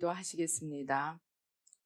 기도하시겠습니다.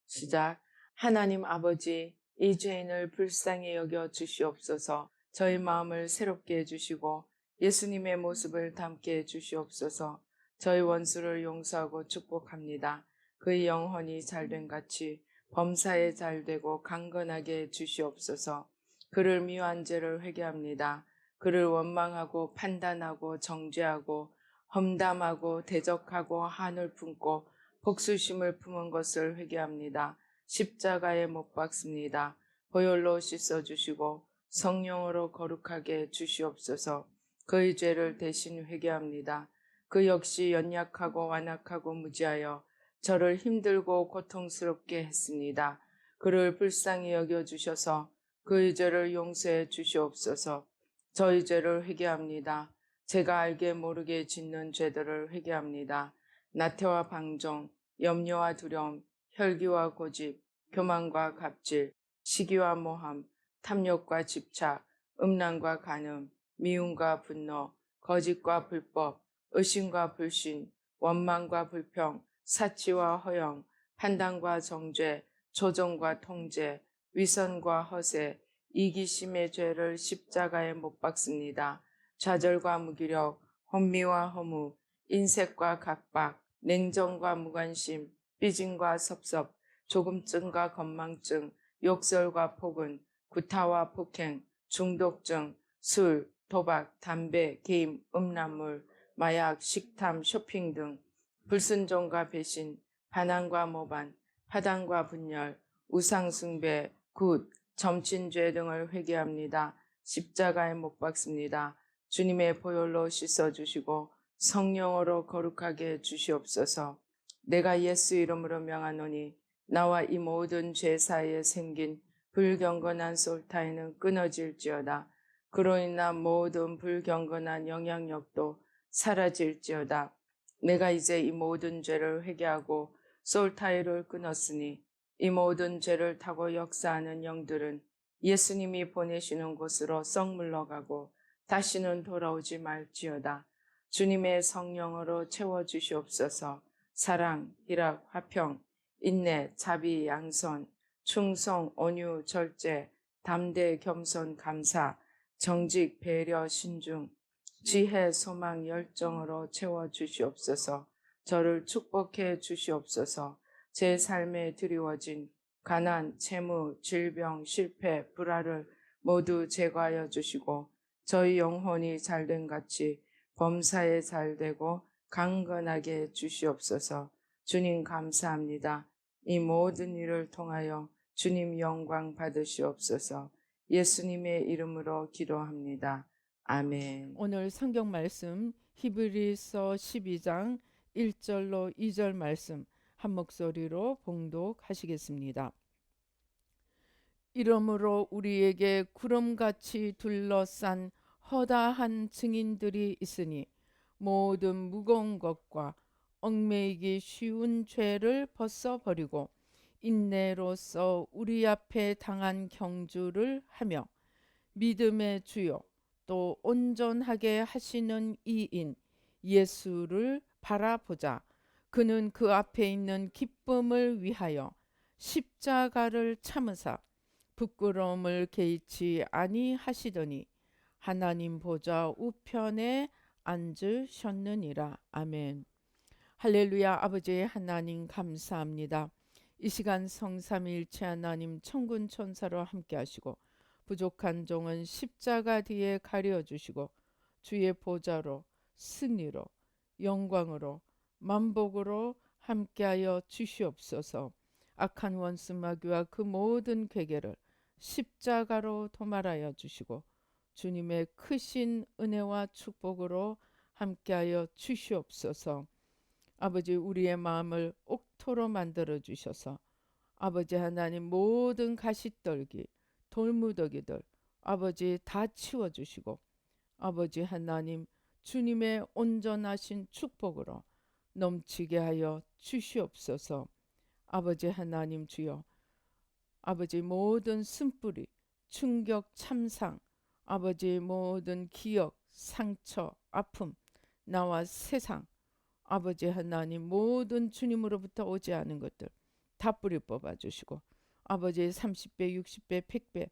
시작. 하나님 아버지, 이 죄인을 불쌍히 여겨 주시옵소서. 저희 마음을 새롭게 해주시고 예수님의 모습을 담게 해주시옵소서. 저희 원수를 용서하고 축복합니다. 그의 영혼이 잘된 같이 범사에 잘되고 강건하게 해주시옵소서. 그를 미워한 죄를 회개합니다. 그를 원망하고 판단하고 정죄하고 험담하고 대적하고 한을 품고 복수심을 품은 것을 회개합니다. 십자가에 못 박습니다. 보혈로 씻어주시고 성령으로 거룩하게 주시옵소서. 그의 죄를 대신 회개합니다. 그 역시 연약하고 완악하고 무지하여 저를 힘들고 고통스럽게 했습니다. 그를 불쌍히 여겨주셔서 그의 죄를 용서해 주시옵소서. 저희 죄를 회개합니다. 제가 알게 모르게 짓는 죄들을 회개합니다. 나태와 방종, 염려와 두려움, 혈기와 고집, 교만과 갑질, 시기와 모함, 탐욕과 집착, 음란과 간음, 미움과 분노, 거짓과 불법, 의심과 불신, 원망과 불평, 사치와 허영, 판단과 정죄, 조종과 통제, 위선과 허세, 이기심의 죄를 십자가에 못 박습니다. 좌절과 무기력, 혼미와 허무, 인색과 각박, 냉정과 무관심, 삐짐과 섭섭, 조금증과 건망증, 욕설과 폭언, 구타와 폭행, 중독증, 술, 도박, 담배, 게임, 음란물, 마약, 식탐, 쇼핑 등 불순종과 배신, 반항과 모반, 파당과 분열, 우상숭배, 굿, 점친죄 등을 회개합니다. 십자가에 못 박습니다. 주님의 보혈로 씻어주시고 성령으로 거룩하게 해 주시옵소서. 내가 예수 이름으로 명하노니 나와 이 모든 죄 사이에 생긴 불경건한 솔타이는 끊어질지어다. 그로 인한 모든 불경건한 영향력도 사라질지어다. 내가 이제 이 모든 죄를 회개하고 솔타이를 끊었으니 이 모든 죄를 타고 역사하는 영들은 예수님이 보내시는 곳으로 썩 물러가고 다시는 돌아오지 말지어다. 주님의 성령으로 채워주시옵소서. 사랑, 희락, 화평, 인내, 자비, 양선, 충성, 온유, 절제, 담대, 겸손, 감사, 정직, 배려, 신중, 지혜, 소망, 열정으로 채워주시옵소서. 저를 축복해 주시옵소서. 제 삶에 드리워진 가난, 채무, 질병, 실패, 불화를 모두 제거하여 주시고 저희 영혼이 잘된 같이 범사에 잘되고 강건하게 주시옵소서. 주님 감사합니다. 이 모든 일을 통하여 주님 영광 받으시옵소서. 예수님의 이름으로 기도합니다. 아멘. 오늘 성경 말씀 히브리서 12장 1절로 2절 말씀 한 목소리로 봉독하시겠습니다. 이러므로 우리에게 구름같이 둘러싼 허다한 증인들이 있으니 모든 무거운 것과 얽매이기 쉬운 죄를 벗어버리고 인내로써 우리 앞에 당한 경주를 하며 믿음의 주요 또 온전하게 하시는 이인 예수를 바라보자. 그는 그 앞에 있는 기쁨을 위하여 십자가를 참으사 부끄러움을 개의치 아니하시더니 하나님 보좌 우편에 앉으셨느니라. 아멘. 할렐루야. 아버지 하나님 감사합니다. 이 시간 성삼위일체 하나님 천군 천사로 함께 하시고 부족한 종은 십자가 뒤에 가려주시고 주의 보좌로 승리로 영광으로 만복으로 함께하여 주시옵소서. 악한 원수 마귀와 그 모든 괴계를 십자가로 도말하여 주시고 주님의 크신 은혜와 축복으로 함께하여 주시옵소서. 아버지 우리의 마음을 옥토로 만들어 주셔서 아버지 하나님 모든 가시떨기 돌무더기들 아버지 다 치워주시고 아버지 하나님 주님의 온전하신 축복으로 넘치게 하여 주시옵소서. 아버지 하나님 주여 아버지 모든 쓴뿌리 충격 참상 아버지 모든 기억 상처 아픔 나와 세상 아버지 하나님, 모든 주님으로부터 오지 않은 것들 다 뿌리 뽑아 주시고, 아버지의 30배, 60배, 100배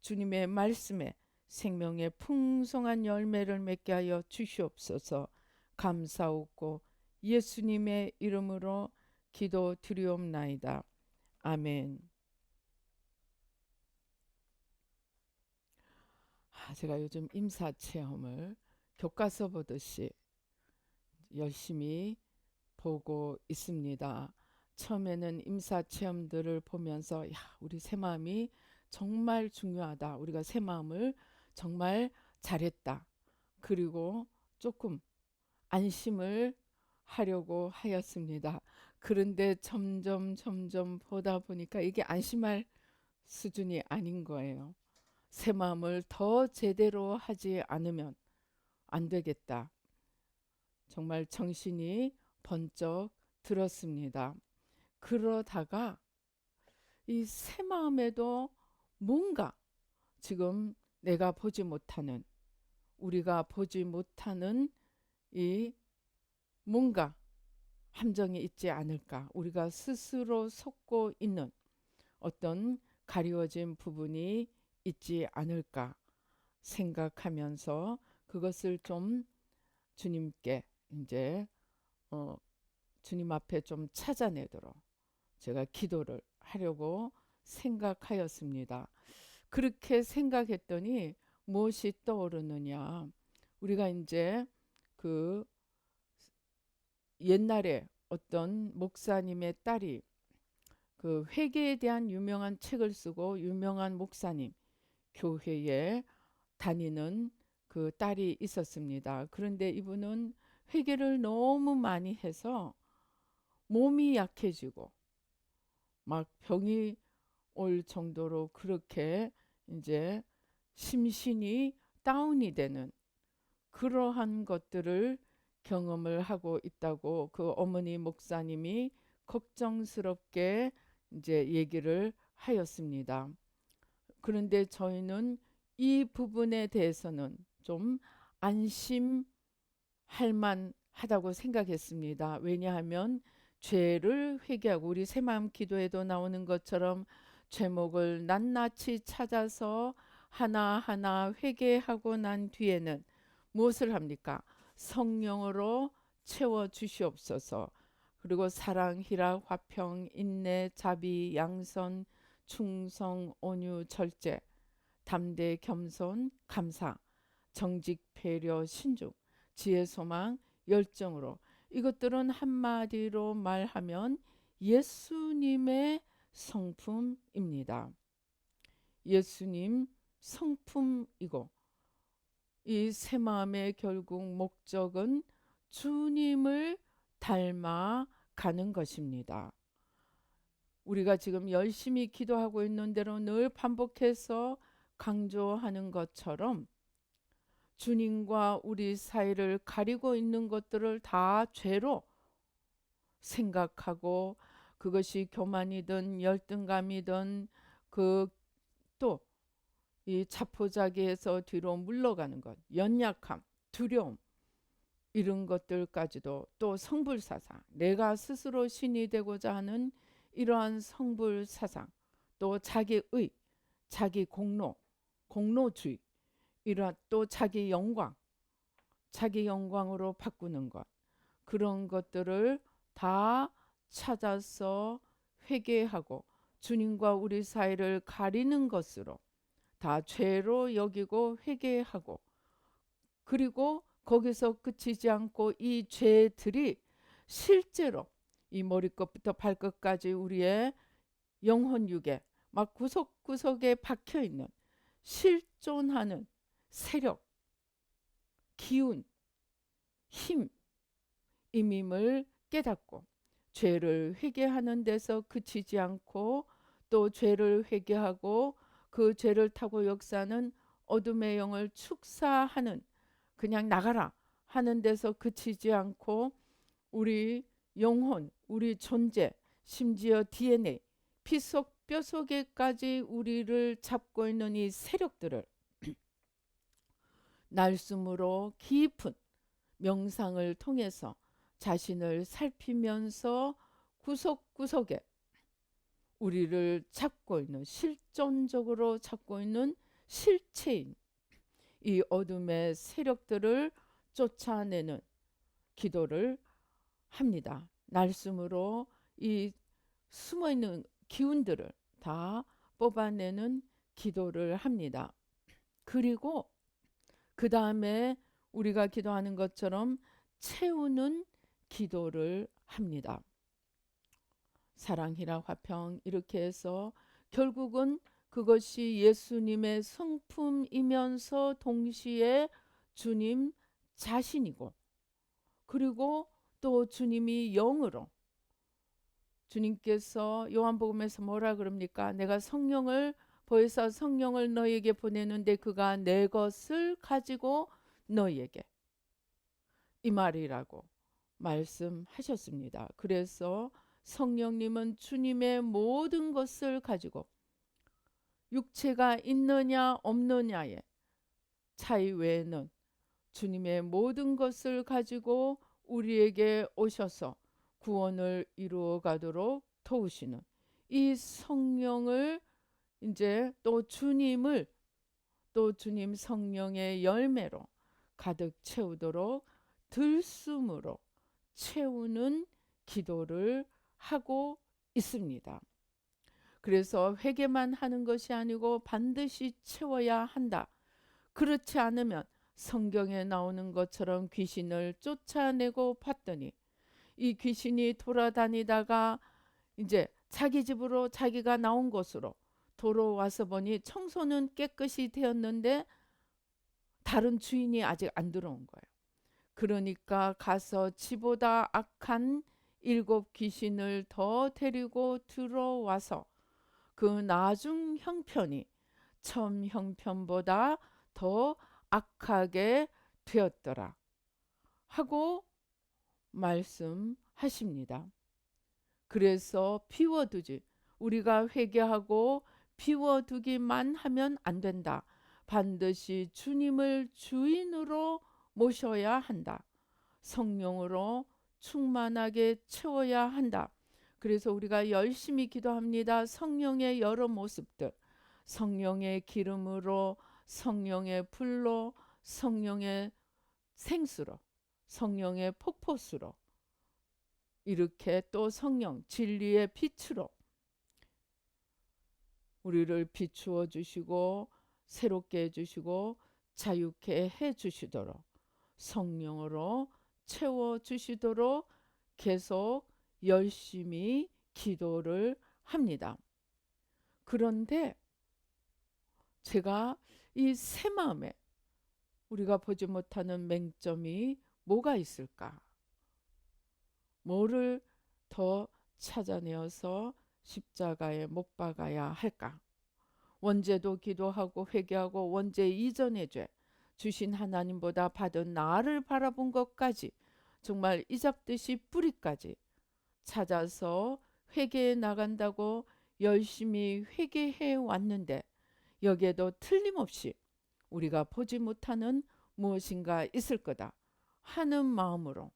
주님의 말씀에 생명의 풍성한 열매를 맺게 하여 주시옵소서. 감사하고 예수님의 이름으로 기도드리옵나이다. 아멘. 제가 요즘 임사 체험을 교과서 보듯이 열심히 보고 있습니다. 처음에는 임사 체험들을 보면서 우리 새 마음이 정말 중요하다. 우리가 새 마음을 정말 잘했다. 그리고 조금 안심을 하려고 하였습니다. 그런데 점점 보다 보니까 이게 안심할 수준이 아닌 거예요. 새 마음을 더 제대로 하지 않으면 안 되겠다. 정말 정신이 번쩍 들었습니다. 그러다가 이 새 마음에도 뭔가 지금 내가 보지 못하는, 우리가 보지 못하는 이 뭔가 함정이 있지 않을까, 우리가 스스로 속고 있는 어떤 가리워진 부분이 있지 않을까 생각하면서 그것을 좀 주님께 이제 주님 앞에 좀 찾아내도록 제가 기도를 하려고 생각하였습니다. 그렇게 생각했더니 무엇이 떠오르느냐, 우리가 이제 그 옛날에 어떤 목사님의 딸이 그 회개에 대한 유명한 책을 쓰고 유명한 목사님, 교회에 다니는 그 딸이 있었습니다. 그런데 이분은 회개를 너무 많이 해서 몸이 약해지고 막 병이 올 정도로 그렇게 이제 심신이 다운이 되는 그러한 것들을 경험을 하고 있다고 그 어머니 목사님이 걱정스럽게 이제 얘기를 하였습니다. 그런데 저희는 이 부분에 대해서는 좀 안심할 만하다고 생각했습니다. 왜냐하면 죄를 회개하고, 우리 새마음 기도에도 나오는 것처럼 죄목을 낱낱이 찾아서 하나하나 회개하고 난 뒤에는 무엇을 합니까? 성령으로 채워 주시옵소서. 그리고 사랑, 희락, 화평, 인내, 자비, 양선, 충성, 온유, 절제, 담대, 겸손, 감사, 정직, 배려, 신중, 지혜, 소망, 열정으로, 이것들은 한마디로 말하면 예수님의 성품입니다. 예수님 성품이고, 이 새 마음의 결국 목적은 주님을 닮아가는 것입니다. 우리가 지금 열심히 기도하고 있는 대로 늘 반복해서 강조하는 것처럼 주님과 우리 사이를 가리고 있는 것들을 다 죄로 생각하고, 그것이 교만이든 열등감이든 그 또 이 자포자기해서 뒤로 물러가는 것, 연약함, 두려움, 이런 것들까지도, 또 성불사상, 내가 스스로 신이 되고자 하는 이러한 성불사상, 또 자기의, 자기 공로, 공로주의, 이러한 또 자기 영광, 자기 영광으로 바꾸는 것, 그런 것들을 다 찾아서 회개하고 주님과 우리 사이를 가리는 것으로 다 죄로 여기고 회개하고, 그리고 거기서 그치지 않고 이 죄들이 실제로 이 머리끝부터 발끝까지 우리의 영혼육에 막 구석구석에 박혀있는 실존하는 세력, 기운, 힘, 임임을 깨닫고 죄를 회개하는 데서 그치지 않고, 또 죄를 회개하고 그 죄를 타고 역사하는 어둠의 영을 축사하는, 그냥 나가라 하는 데서 그치지 않고 우리 영혼, 우리 존재, 심지어 DNA, 피 속 뼈속에까지 우리를 잡고 있는 이 세력들을 날숨으로 깊은 명상을 통해서 자신을 살피면서 구석구석에 우리를 잡고 있는, 실존적으로 잡고 있는 실체인 이 어둠의 세력들을 쫓아내는 기도를 합니다. 날숨으로 이 숨어있는 기운들을 다 뽑아내는 기도를 합니다. 그리고 그 다음에 우리가 기도하는 것처럼 채우는 기도를 합니다. 사랑, 희락, 화평 이렇게 해서 결국은 그것이 예수님의 성품이면서 동시에 주님 자신이고, 그리고 또 주님이 영으로, 주님께서 요한복음에서 뭐라 그럽니까? 내가 성령을 보혜사 성령을 너희에게 보내는데 그가 내 것을 가지고 너희에게, 이 말이라고 말씀하셨습니다. 그래서 성령님은 주님의 모든 것을 가지고 육체가 있느냐 없느냐의 차이 외에는 주님의 모든 것을 가지고 우리에게 오셔서 구원을 이루어 가도록 도우시는 이 성령을, 이제 또 주님을, 또 주님 성령의 열매로 가득 채우도록 들숨으로 채우는 기도를 하고 있습니다. 그래서 회개만 하는 것이 아니고 반드시 채워야 한다. 그렇지 않으면 성경에 나오는 것처럼 귀신을 쫓아내고 봤더니 이 귀신이 돌아다니다가 이제 자기 집으로, 자기가 나온 곳으로 돌아와서 보니 청소는 깨끗이 되었는데 다른 주인이 아직 안 들어온 거예요. 그러니까 가서 지보다 악한 7 귀신을 더 데리고 들어와서 그 나중 형편이 처음 형편보다 더 악하게 되었더라 하고 말씀하십니다. 그래서 비워두지, 우리가 회개하고 비워두기만 하면 안 된다. 반드시 주님을 주인으로 모셔야 한다. 성령으로 충만하게 채워야 한다. 그래서 우리가 열심히 기도합니다. 성령의 여러 모습들, 성령의 기름으로, 성령의 불로, 성령의 생수로, 성령의 폭포수로, 이렇게 또 성령 진리의 빛으로 우리를 비추어 주시고 새롭게 해주시고 자유케 해주시도록, 성령으로 채워주시도록 계속 열심히 기도를 합니다. 그런데 제가 이 새 마음에 우리가 보지 못하는 맹점이 뭐가 있을까? 뭐를 더 찾아내어서 십자가에 못 박아야 할까? 원죄도 기도하고 회개하고 원죄 이전의 죄, 주신 하나님보다 받은 나를 바라본 것까지 정말 이잡듯이 뿌리까지 찾아서 회개해 나간다고 열심히 회개해 왔는데, 여기에도 틀림없이 우리가 보지 못하는 무엇인가 있을 거다 하는 마음으로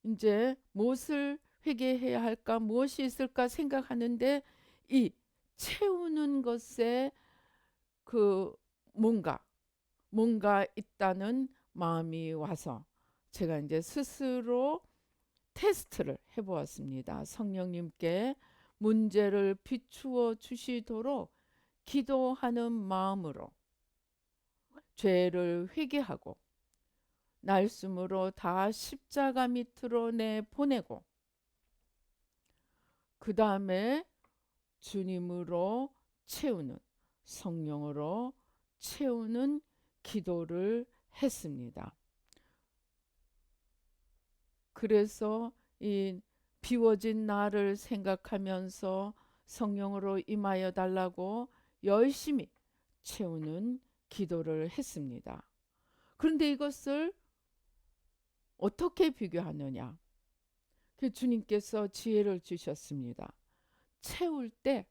이제 무엇을 회개해야 할까, 무엇이 있을까 생각하는데, 이 채우는 것에 그 뭔가 있다는 마음이 와서 제가 이제 스스로 테스트를 해보았습니다. 성령님께 문제를 비추어 주시도록 기도하는 마음으로 죄를 회개하고 날숨으로 다 십자가 밑으로 내보내고, 그 다음에 주님으로 채우는, 성령으로 채우는 기도를 했습니다. 그래서 이 비워진 나를 생각하면서 성령으로 임하여 달라고 열심히 채우는 기도를 했습니다. 그런데 이것을 어떻게 비교하느냐? 그 주님께서 지혜를 주셨습니다. 채울 때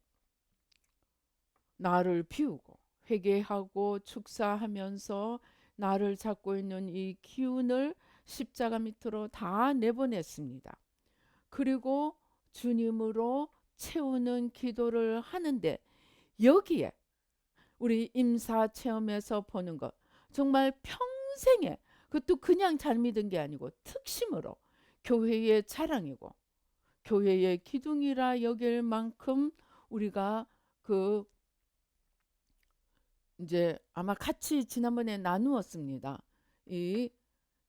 나를 비우고 회개하고 축사하면서 나를 잡고 있는 이 기운을 십자가 밑으로 다 내보냈습니다. 그리고 주님으로 채우는 기도를 하는데, 여기에 우리 임사 체험에서 보는 것, 정말 평생에, 그것도 그냥 잘 믿은 게 아니고 특심으로 교회의 자랑이고 교회의 기둥이라 여길 만큼, 우리가 그 이제 아마 같이 지난번에 나누었습니다. 이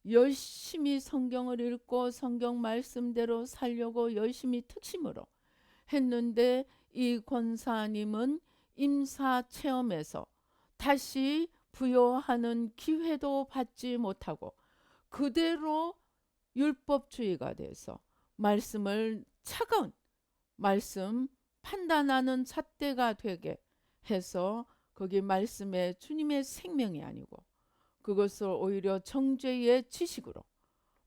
열심히 성경을 읽고 성경 말씀대로 살려고 열심히 특심으로 했는데, 이 권사님은 임사 체험에서 다시 부여하는 기회도 받지 못하고 그대로 율법주의가 돼서 말씀을, 차가운 말씀 판단하는 잣대가 되게 해서 거기 말씀에 주님의 생명이 아니고 그것을 오히려 정죄의 지식으로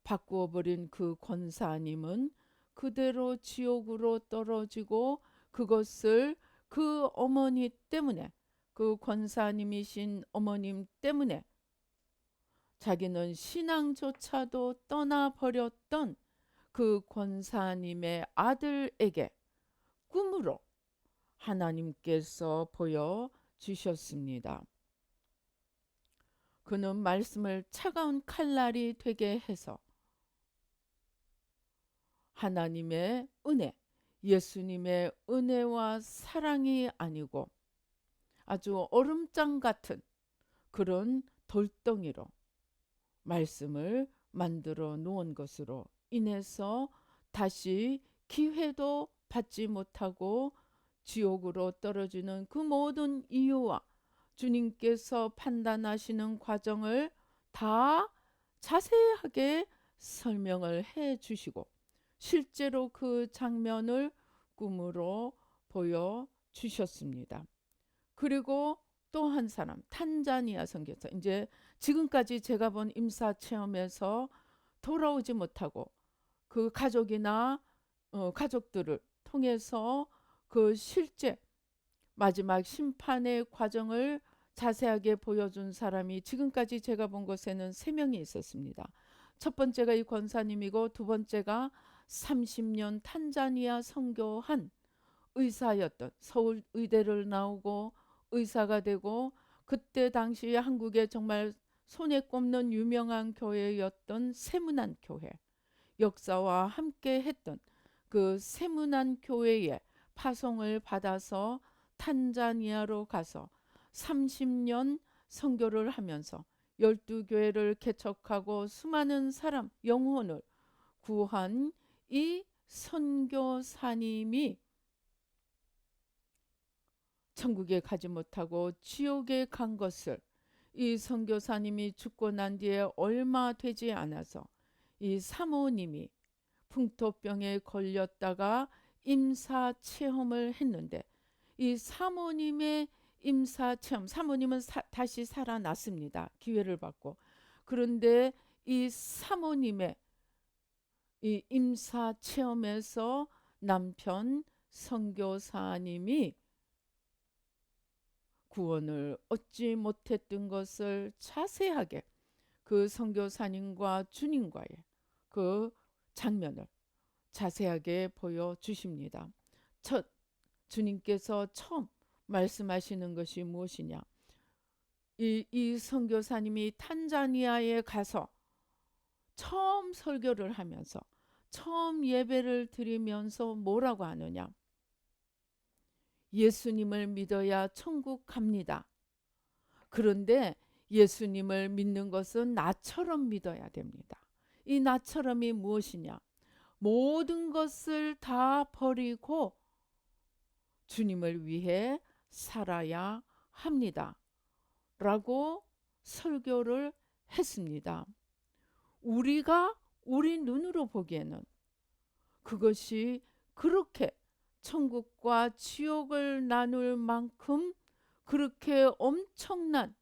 바꾸어 버린 그 권사님은 그대로 지옥으로 떨어지고, 그것을 그 어머니 때문에, 그 권사님이신 어머님 때문에 자기는 신앙조차도 떠나버렸던 그 권사님의 아들에게 꿈으로 하나님께서 보여주셨습니다. 그는 말씀을 차가운 칼날이 되게 해서 하나님의 은혜, 예수님의 은혜와 사랑이 아니고 아주 얼음장 같은 그런 돌덩이로 말씀을 만들어 놓은 것으로 인해서 다시 기회도 받지 못하고 지옥으로 떨어지는 그 모든 이유와 주님께서 판단하시는 과정을 다 자세하게 설명을 해 주시고, 실제로 그 장면을 꿈으로 보여 주셨습니다. 그리고 또 한 사람, 탄자니아 선교사, 이제 지금까지 제가 본 임사 체험에서 돌아오지 못하고 그 가족이나 가족들을 통해서 그 실제 마지막 심판의 과정을 자세하게 보여준 사람이 지금까지 제가 본 것에는 3명이 있었습니다. 첫 번째가 이 권사님이고, 두 번째가 30년 탄자니아 선교한 의사였던, 서울 의대를 나오고 의사가 되고, 그때 당시 한국에 정말 손에 꼽는 유명한 교회였던 세문안 교회, 역사와 함께 했던 그 세문안 교회에 파송을 받아서 탄자니아로 가서 30년 선교를 하면서 12교회를 개척하고 수많은 사람 영혼을 구한 이 선교사님이 천국에 가지 못하고 지옥에 간 것을, 이 선교사님이 죽고 난 뒤에 얼마 되지 않아서 이 사모님이 풍토병에 걸렸다가 임사 체험을 했는데, 이 사모님의 임사 체험, 사모님은 다시 살아났습니다. 기회를 받고. 그런데 이 사모님의 이 임사 체험에서 남편 선교사님이 구원을 얻지 못했던 것을 자세하게 그 선교사님과 주님과의 그 장면을 자세하게 보여주십니다. 첫, 주님께서 처음 말씀하시는 것이 무엇이냐? 이 선교사님이 탄자니아에 가서 처음 설교를 하면서, 처음 예배를 드리면서 뭐라고 하느냐? 예수님을 믿어야 천국 갑니다. 그런데 예수님을 믿는 것은 나처럼 믿어야 됩니다. 이 나처럼이 무엇이냐? 모든 것을 다 버리고 주님을 위해 살아야 합니다. 라고 설교를 했습니다. 우리 눈으로 보기에는 그것이 그렇게 천국과 지옥을 나눌 만큼 그렇게 엄청난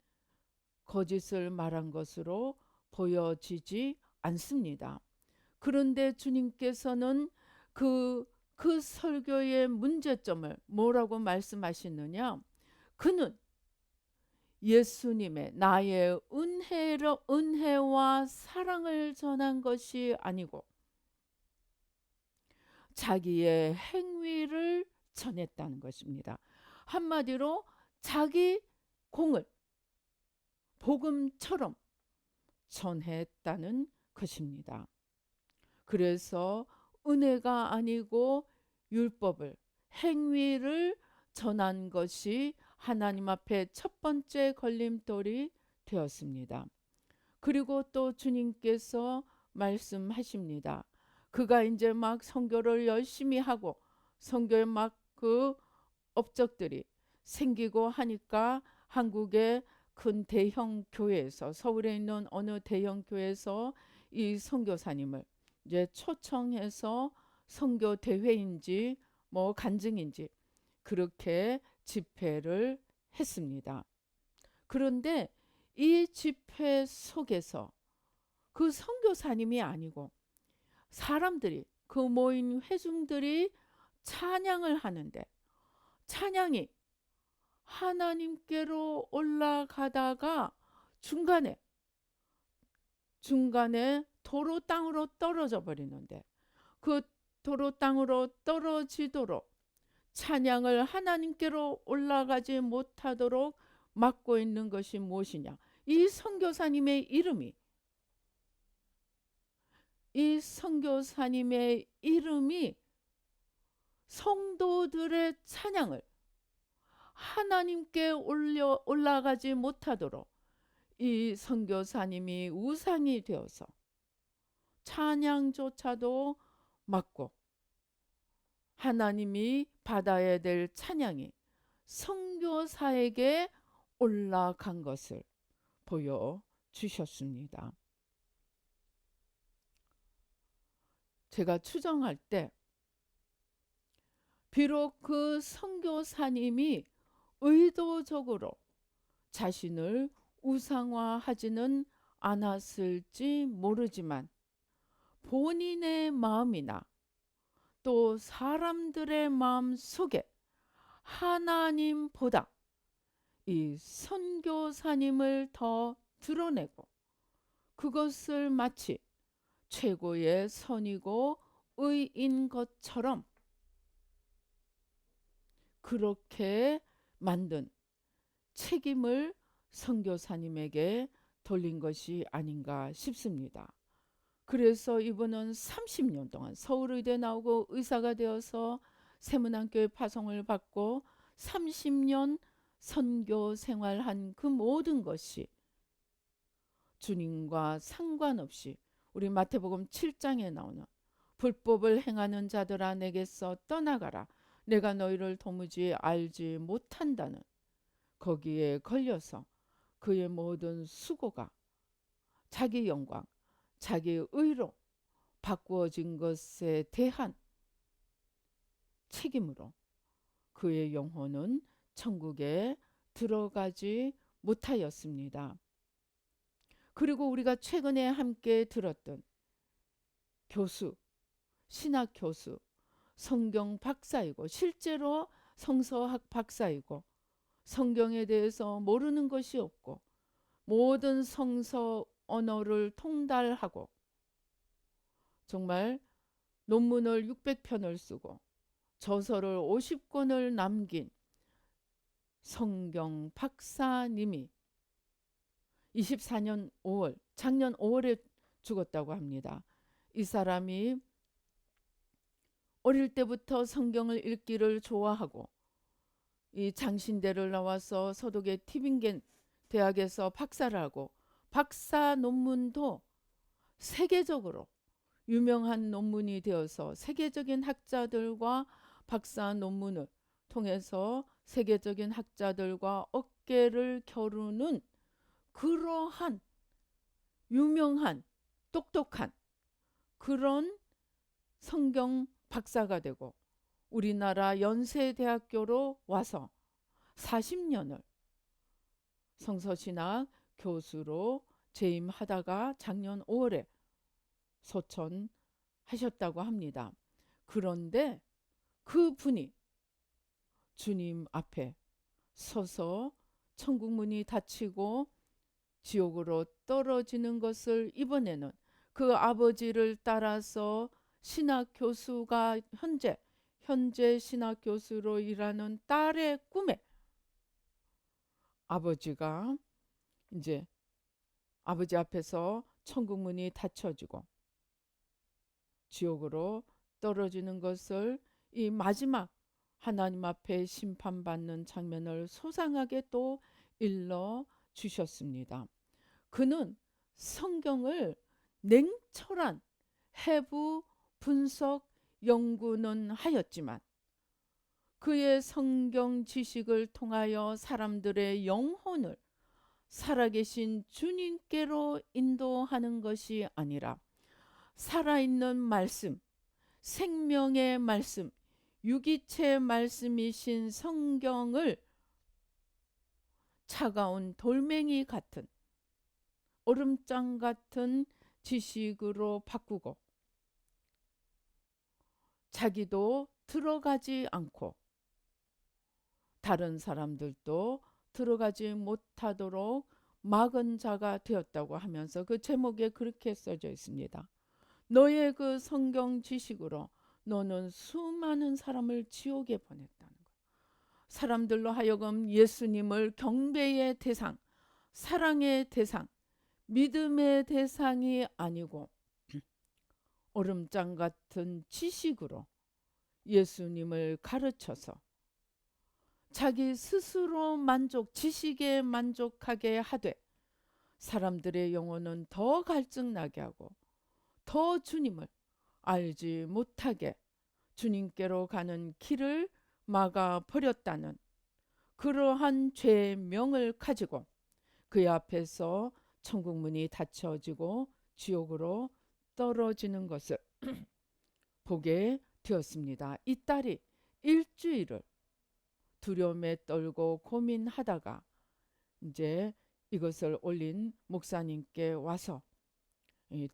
거짓을 말한 것으로 보여지지 않습니다. 그런데 주님께서는 그 설교의 문제점을 뭐라고 말씀하시느냐? 그는 예수님의 나의 은혜와 사랑을 전한 것이 아니고 자기의 행위를 전했다는 것입니다. 한마디로 자기 공을 복음처럼 전했다는 것입니다. 그래서 은혜가 아니고 율법을, 행위를 전한 것이 하나님 앞에 첫 번째 걸림돌이 되었습니다. 그리고 또 주님께서 말씀하십니다. 그가 이제 막 선교를 열심히 하고 선교에 막 그 업적들이 생기고 하니까 한국의 큰 대형 교회에서, 서울에 있는 어느 대형 교회에서 이 선교사님을 이제 초청해서 선교 대회인지 뭐 간증인지 그렇게 집회를 했습니다. 그런데 이 집회 속에서 그 선교사님이 아니고 사람들이, 그 모인 회중들이 찬양을 하는데 찬양이 하나님께로 올라가다가 중간에 도로 땅으로 떨어져 버리는데, 그 도로 땅으로 떨어지도록 찬양을 하나님께로 올라가지 못하도록 막고 있는 것이 무엇이냐? 이 선교사님의 이름이 성도들의 찬양을 하나님께 올라가지 못하도록 이 선교사님이 우상이 되어서 찬양조차도 막고, 하나님이 받아야 될 찬양이 선교사에게 올라간 것을 보여주셨습니다. 제가 추정할 때 비록 그 선교사님이 의도적으로 자신을 우상화하지는 않았을지 모르지만 본인의 마음이나 또 사람들의 마음 속에 하나님보다 이 선교사님을 더 드러내고 그것을 마치 최고의 선이고 의인 것처럼 그렇게 만든 책임을 선교사님에게 돌린 것이 아닌가 싶습니다. 그래서 이분은 30년 동안 서울의대 나오고 의사가 되어서 세문안교회 파송을 받고 30년 선교 생활한 그 모든 것이 주님과 상관없이 우리 마태복음 7장에 나오는 불법을 행하는 자들아 내게서 떠나가라, 내가 너희를 도무지 알지 못한다는 거기에 걸려서 그의 모든 수고가 자기 영광, 자기 의로 바꾸어진 것에 대한 책임으로 그의 영혼은 천국에 들어가지 못하였습니다. 그리고 우리가 최근에 함께 들었던 교수, 신학 교수, 성경 박사이고 실제로 성서학 박사이고 성경에 대해서 모르는 것이 없고 모든 성서 언어를 통달하고 정말 논문을 600편을 쓰고 저서를 50권을 남긴 성경 박사님이 24년 5월, 작년 5월에 죽었다고 합니다. 이 사람이 어릴 때부터 성경을 읽기를 좋아하고 이 장신대를 나와서 서독의 티빙겐 대학에서 박사를 하고 박사 논문도 세계적으로 유명한 논문이 되어서 세계적인 학자들과 박사 논문을 통해서 세계적인 학자들과 어깨를 겨루는 그러한 유명한 똑똑한 그런 성경 박사가 되고 우리나라 연세대학교로 와서 40년을 성서신학 교수로 재임하다가 작년 5월에 소천하셨다고 합니다. 그런데 그분이 주님 앞에 서서 천국 문이 닫히고 지옥으로 떨어지는 것을 이번에는 그 아버지를 따라서 신학 교수가 현재 신학 교수로 일하는 딸의 꿈에 아버지가 이제 아버지 앞에서 천국 문이 닫혀지고 지옥으로 떨어지는 것을 이 마지막 하나님 앞에 심판받는 장면을 소상하게 또 일러 주셨습니다. 그는 성경을 냉철한 해부 분석 연구는 하였지만 그의 성경 지식을 통하여 사람들의 영혼을 살아계신 주님께로 인도하는 것이 아니라 살아있는 말씀, 생명의 말씀, 유기체 말씀이신 성경을 차가운 돌멩이 같은 얼음장 같은 지식으로 바꾸고 자기도 들어가지 않고 다른 사람들도 들어가지 못하도록 막은 자가 되었다고 하면서 그 제목에 그렇게 써져 있습니다. 너의 그 성경 지식으로 너는 수많은 사람을 지옥에 보냈다는 것. 사람들로 하여금 예수님을 경배의 대상, 사랑의 대상, 믿음의 대상이 아니고 얼음장 같은 지식으로 예수님을 가르쳐서 자기 스스로 지식에 만족하게 하되 사람들의 영혼은 더 갈증나게 하고 더 주님을 알지 못하게 주님께로 가는 길을 막아 버렸다는 그러한 죄명을 가지고 그의 앞에서 천국 문이 닫혀지고 지옥으로 떨어지는 것을 보게 되었습니다. 이 딸이 일주일을 두려움에 떨고 고민하다가 이제 이것을 올린 목사님께 와서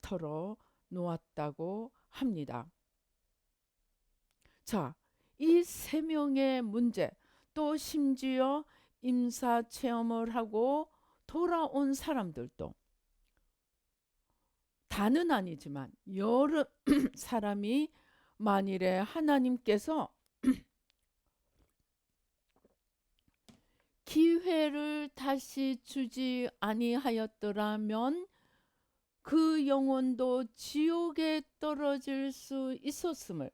털어 놓았다고 합니다. 자, 이 세 명의 문제, 또 심지어 임사 체험을 하고 돌아온 사람들도 다는 아니지만 여러 사람이 만일에 하나님께서 기회를 다시 주지 아니하였더라면 그 영혼도 지옥에 떨어질 수 있었음을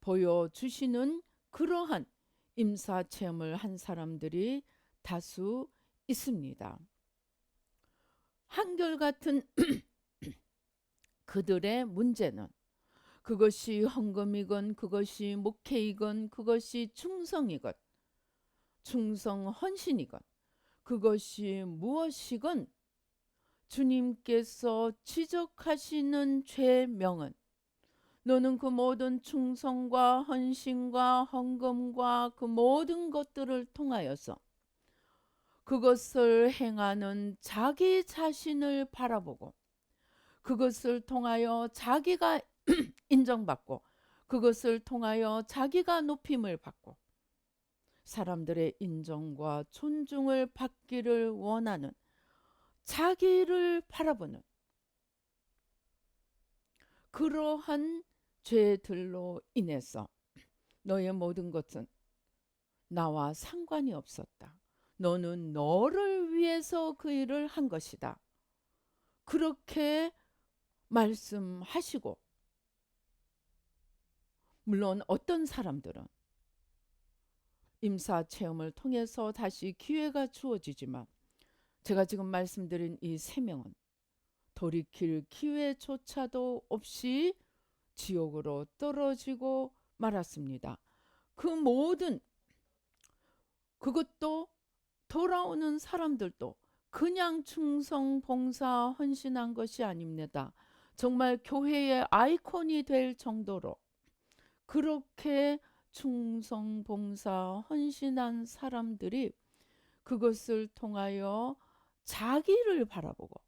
보여주시는 그러한 임사체험을 한 사람들이 다수 있습니다. 한결같은 그들의 문제는 그것이 헌금이건 그것이 목회이건 그것이 충성이건 충성 헌신이건 그것이 무엇이건 주님께서 지적하시는 죄명은 너는 그 모든 충성과 헌신과 헌금과 그 모든 것들을 통하여서 그것을 행하는 자기 자신을 바라보고 그것을 통하여 자기가 인정받고 그것을 통하여 자기가 높임을 받고 사람들의 인정과 존중을 받기를 원하는 자기를 바라보는 그러한 죄들로 인해서 너의 모든 것은 나와 상관이 없었다. 너는 너를 위해서 그 일을 한 것이다. 그렇게 말씀하시고 물론 어떤 사람들은 임사 체험을 통해서 다시 기회가 주어지지만 제가 지금 말씀드린 이 세 명은 돌이킬 기회조차도 없이 지옥으로 떨어지고 말았습니다. 그 모든 그것도 돌아오는 사람들도 그냥 충성, 봉사, 헌신한 것이 아닙니다. 정말 교회의 아이콘이 될 정도로 그렇게 충성, 봉사, 헌신한 사람들이 그것을 통하여 자기를 바라보고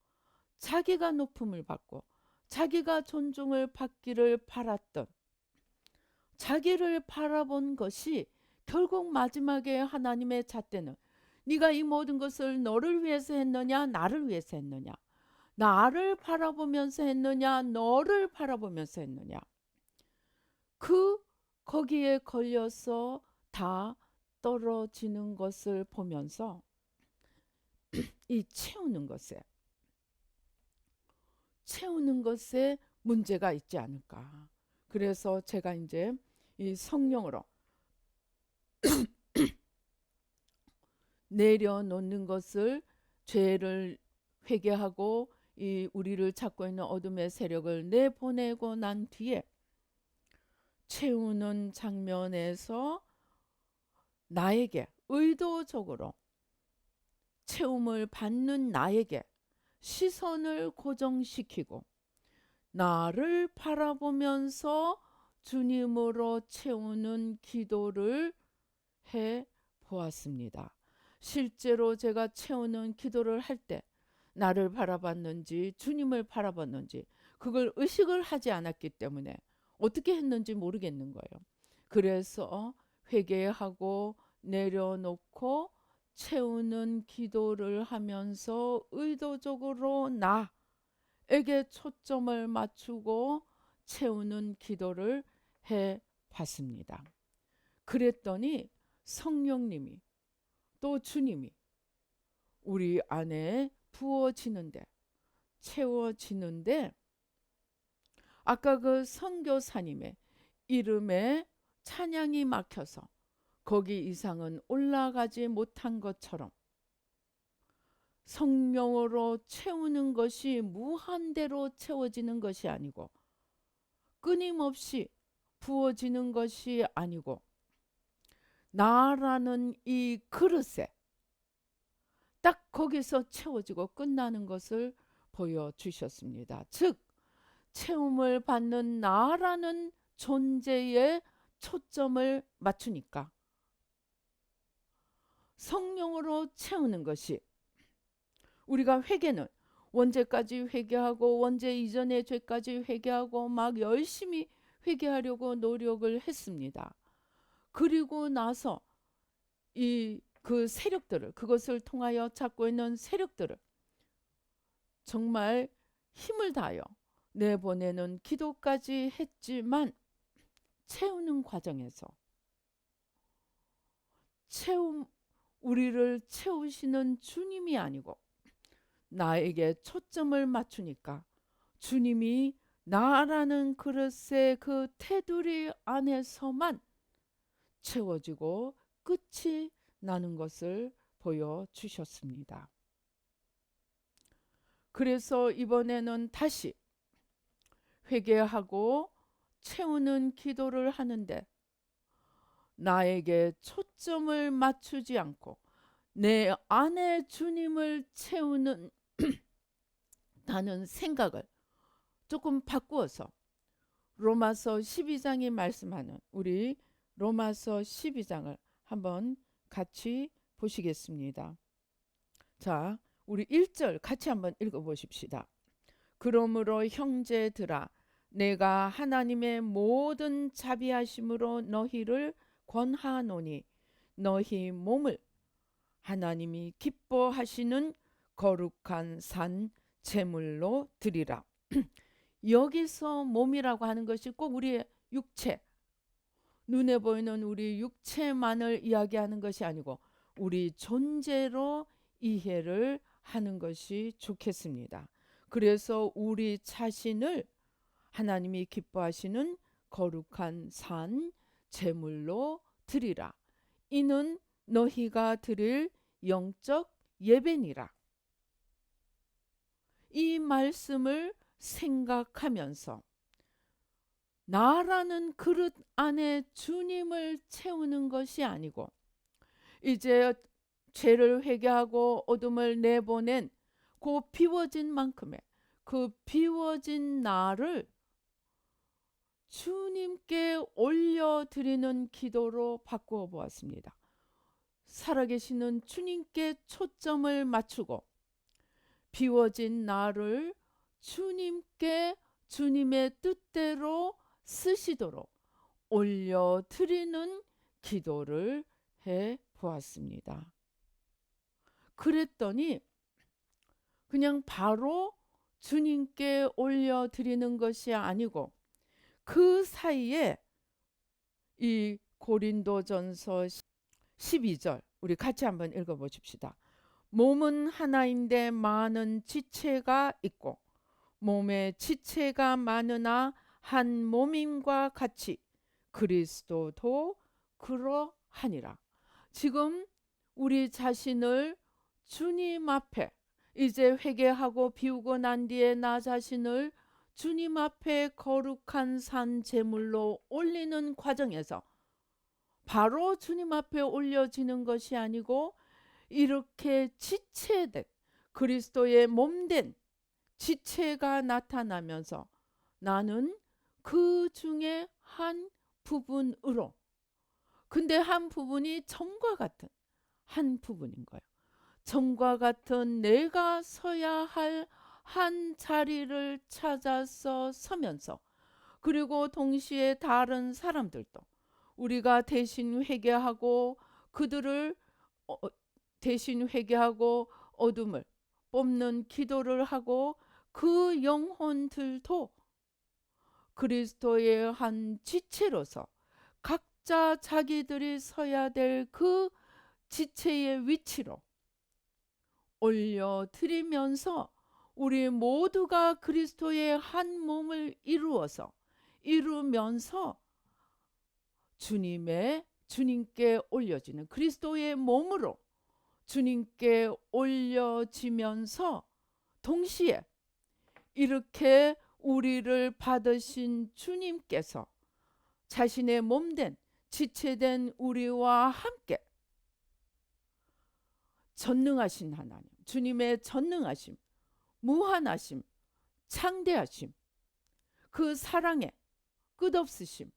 자기가 높음을 받고 자기가 존중을 받기를 바랐던 자기를 바라본 것이 결국 마지막에 하나님의 잣대는 네가 이 모든 것을 너를 위해서 했느냐, 나를 위해서 했느냐? 나를 바라보면서 했느냐, 너를 바라보면서 했느냐? 거기에 걸려서 다 떨어지는 것을 보면서 이 채우는 것에 문제가 있지 않을까. 그래서 제가 이제 이 성령으로 내려놓는 것을, 죄를 회개하고 이 우리를 찾고 있는 어둠의 세력을 내보내고 난 뒤에 채우는 장면에서 나에게 의도적으로 채움을 받는 나에게 시선을 고정시키고 나를 바라보면서 주님으로 채우는 기도를 해 보았습니다. 실제로 제가 채우는 기도를 할 때 나를 바라봤는지 주님을 바라봤는지 그걸 의식을 하지 않았기 때문에 어떻게 했는지 모르겠는 거예요. 그래서 회개하고 내려놓고 채우는 기도를 하면서 의도적으로 나에게 초점을 맞추고 채우는 기도를 해 봤습니다. 그랬더니 성령님이 또 주님이 우리 안에 부어지는데, 채워지는데, 아까 그 선교사님의 이름에 찬양이 막혀서 거기 이상은 올라가지 못한 것처럼 성령으로 채우는 것이 무한대로 채워지는 것이 아니고 끊임없이 부어지는 것이 아니고 나라는 이 그릇에 딱 거기서 채워지고 끝나는 것을 보여주셨습니다. 즉 채움을 받는 나라는 존재에 초점을 맞추니까 성령으로 채우는 것이, 우리가 회개는 원죄까지 회개하고 원죄 이전의 죄까지 회개하고 막 열심히 회개하려고 노력을 했습니다. 그리고 나서 그 세력들을, 그것을 통하여 찾고 있는 세력들을 정말 힘을 다하여 내보내는 기도까지 했지만 채우는 과정에서 우리를 채우시는 주님이 아니고 나에게 초점을 맞추니까 주님이 나라는 그릇의 그 테두리 안에서만 채워지고 끝이 나는 것을 보여주셨습니다. 그래서 이번에는 다시 회개하고 채우는 기도를 하는데 나에게 초점을 맞추지 않고 내 안에 주님을 채우는 다는 생각을 조금 바꾸어서 로마서 12장이 말씀하는 우리 로마서 12장을 한번 같이 보시겠습니다. 자, 우리 1절 같이 한번 읽어보십시다. 그러므로 형제들아 내가 하나님의 모든 자비하심으로 너희를 권하노니 너희 몸을 하나님이 기뻐하시는 거룩한 산 제물로 드리라. 여기서 몸이라고 하는 것이 꼭 우리의 육체, 눈에 보이는 우리 육체만을 이야기하는 것이 아니고 우리 존재로 이해를 하는 것이 좋겠습니다. 그래서 우리 자신을 하나님이 기뻐하시는 거룩한 산 제물로 드리라. 이는 너희가 드릴 영적 예배니라. 이 말씀을 생각하면서 나라는 그릇 안에 주님을 채우는 것이 아니고 이제 죄를 회개하고 어둠을 내보낸 그 비워진 만큼의 그 비워진 나를 주님께 올려드리는 기도로 바꾸어 보았습니다. 살아계시는 주님께 초점을 맞추고 비워진 나를 주님께 주님의 뜻대로 쓰시도록 올려드리는 기도를 해 보았습니다. 그랬더니 그냥 바로 주님께 올려드리는 것이 아니고 그 사이에 이 고린도전서 12절 우리 같이 한번 읽어보십시다. 몸은 하나인데 많은 지체가 있고 몸에 지체가 많으나 한 몸임과 같이 그리스도도 그러하니라. 지금 우리 자신을 주님 앞에 이제 회개하고 비우고 난 뒤에 나 자신을 주님 앞에 거룩한 산 제물로 올리는 과정에서 바로 주님 앞에 올려지는 것이 아니고 이렇게 지체된 그리스도의 몸된 지체가 나타나면서 나는 그 중에 한 부분으로, 근데 한 부분이 점과 같은 한 부분인 거예요. 점과 같은 내가 서야 할 한 자리를 찾아서 서면서, 그리고 동시에 다른 사람들도 우리가 대신 회개하고 그들을 대신 회개하고 어둠을 뽑는 기도를 하고 그 영혼들도 그리스도의 한 지체로서 각자 자기들이 서야 될 그 지체의 위치로 올려드리면서 우리 모두가 그리스도의 한 몸을 이루면서 주님께 올려지는 그리스도의 몸으로 주님께 올려지면서 동시에 이렇게 우리를 받으신 주님께서 자신의 몸된 지체된 우리와 함께 전능하신 하나님, 주님의 전능하심, 무한하심, 창대하심, 그 사랑의 끝없으심,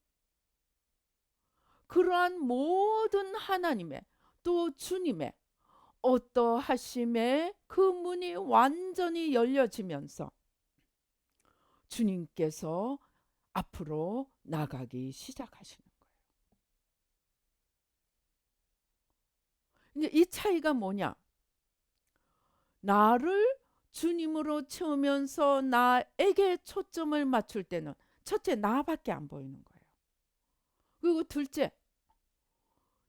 그러한 모든 하나님의 또 주님의 어떠하심에 그 문이 완전히 열려지면서 주님께서 앞으로 나가기 시작하시는 거예요. 이제 이 차이가 뭐냐? 나를 주님으로 채우면서 나에게 초점을 맞출 때는 첫째, 나밖에 안 보이는 거예요. 그리고 둘째,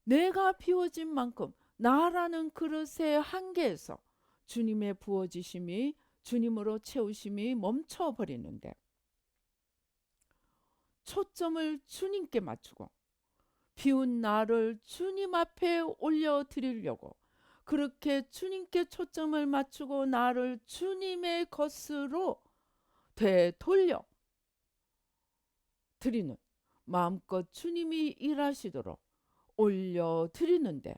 내가 비워진 만큼 나라는 그릇의 한계에서 주님의 부어지심이, 주님으로 채우심이 멈춰버리는데, 초점을 주님께 맞추고 비운 나를 주님 앞에 올려드리려고 그렇게 주님께 초점을 맞추고 나를 주님의 것으로 되돌려 드리는, 마음껏 주님이 일하시도록 올려드리는데,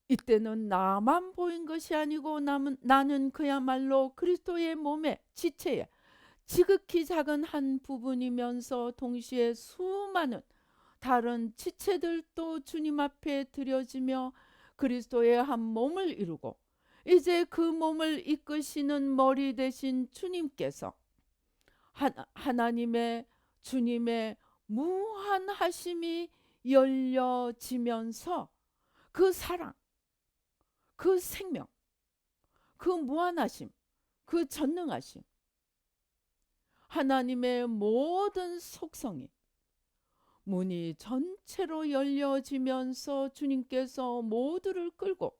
이때는 나만 보인 것이 아니고 나는 그야말로 그리스도의 몸의 지체에 지극히 작은 한 부분이면서 동시에 수많은 다른 지체들도 주님 앞에 드려지며 그리스도의 한 몸을 이루고, 이제 그 몸을 이끄시는 머리 되신 주님께서 하나님의 주님의 무한하심이 열려지면서 그 사랑, 그 생명, 그 무한하심, 그 전능하심, 하나님의 모든 속성이 문이 전체로 열려지면서 주님께서 모두를 끌고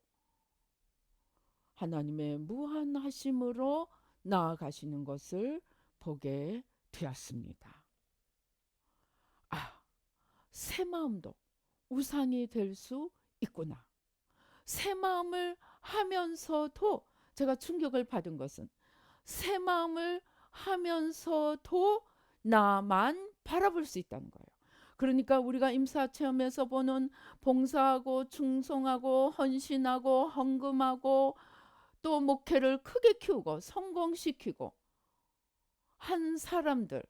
하나님의 무한하심으로 나아가시는 것을 보게 되었습니다. 새 마음도 우상이 될 수 있구나. 새 마음을 하면서도 제가 충격을 받은 것은, 새 마음을 하면서도 나만 바라볼 수 있다는 거예요. 그러니까 우리가 임사체험에서 보는 봉사하고 충성하고 헌신하고 헌금하고 또 목회를 크게 키우고 성공시키고 한 사람들,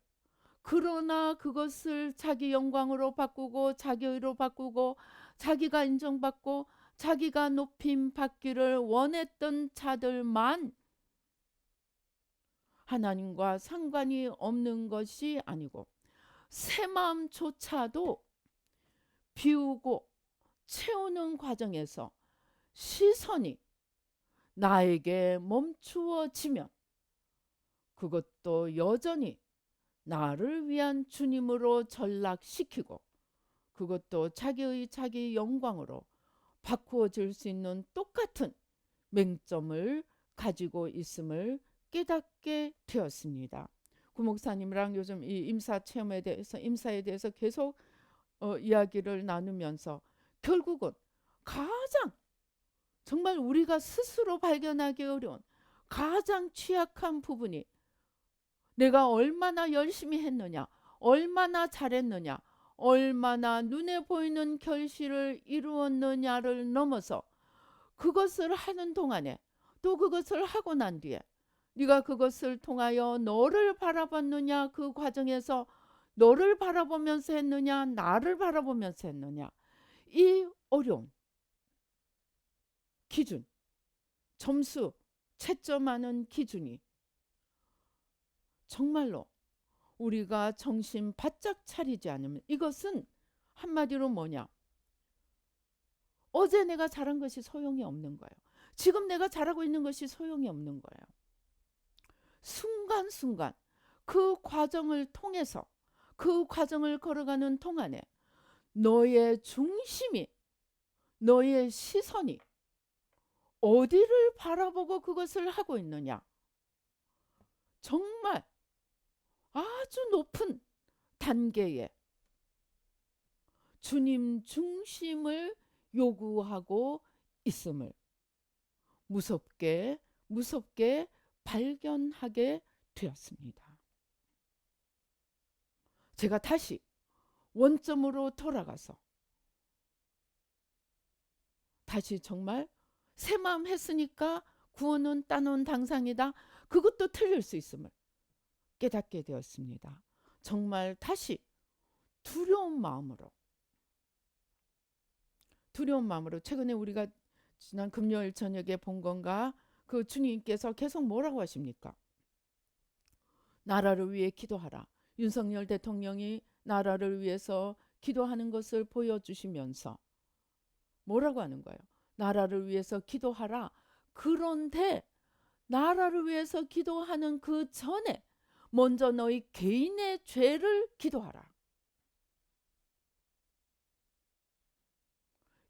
그러나 그것을 자기 영광으로 바꾸고 자기 의로 바꾸고 자기가 인정받고 자기가 높임 받기를 원했던 자들만 하나님과 상관이 없는 것이 아니고, 새 마음조차도 비우고 채우는 과정에서 시선이 나에게 멈추어지면 그것도 여전히 나를 위한 주님으로 전락시키고 그것도 자기 영광으로 바꾸어질 수 있는 똑같은 맹점을 가지고 있음을 깨닫게 되었습니다. 구목사님이랑 요즘 이 임사에 대해서 계속 이야기를 나누면서 결국은 가장 정말 우리가 스스로 발견하기 어려운 가장 취약한 부분이 내가 얼마나 열심히 했느냐, 얼마나 잘했느냐, 얼마나 눈에 보이는 결실을 이루었느냐를 넘어서 그것을 하는 동안에 또 그것을 하고 난 뒤에 네가 그것을 통하여 너를 바라봤느냐, 그 과정에서 너를 바라보면서 했느냐, 나를 바라보면서 했느냐, 이 어려운 기준, 점수 채점하는 기준이 정말로 우리가 정신 바짝 차리지 않으면 이것은 한마디로 뭐냐? 어제 내가 잘한 것이 소용이 없는 거예요. 지금 내가 잘하고 있는 것이 소용이 없는 거예요. 순간순간 그 과정을 통해서 그 과정을 걸어가는 동안에 너의 중심이 너의 시선이 어디를 바라보고 그것을 하고 있느냐? 정말 아주 높은 단계의 주님 중심을 요구하고 있음을 무섭게 발견하게 되었습니다. 제가 다시 원점으로 돌아가서 다시 정말 새 마음 했으니까 구원은 따놓은 당상이다. 그것도 틀릴 수 있음을 깨닫게 되었습니다. 정말 다시 두려운 마음으로 최근에 우리가 지난 금요일 저녁에 본 건가 그 주님께서 계속 뭐라고 하십니까? 나라를 위해 기도하라. 윤석열 대통령이 나라를 위해서 기도하는 것을 보여주시면서 뭐라고 하는 거예요? 나라를 위해서 기도하라. 그런데 나라를 위해서 기도하는 그 전에 먼저 너희 개인의 죄를 기도하라.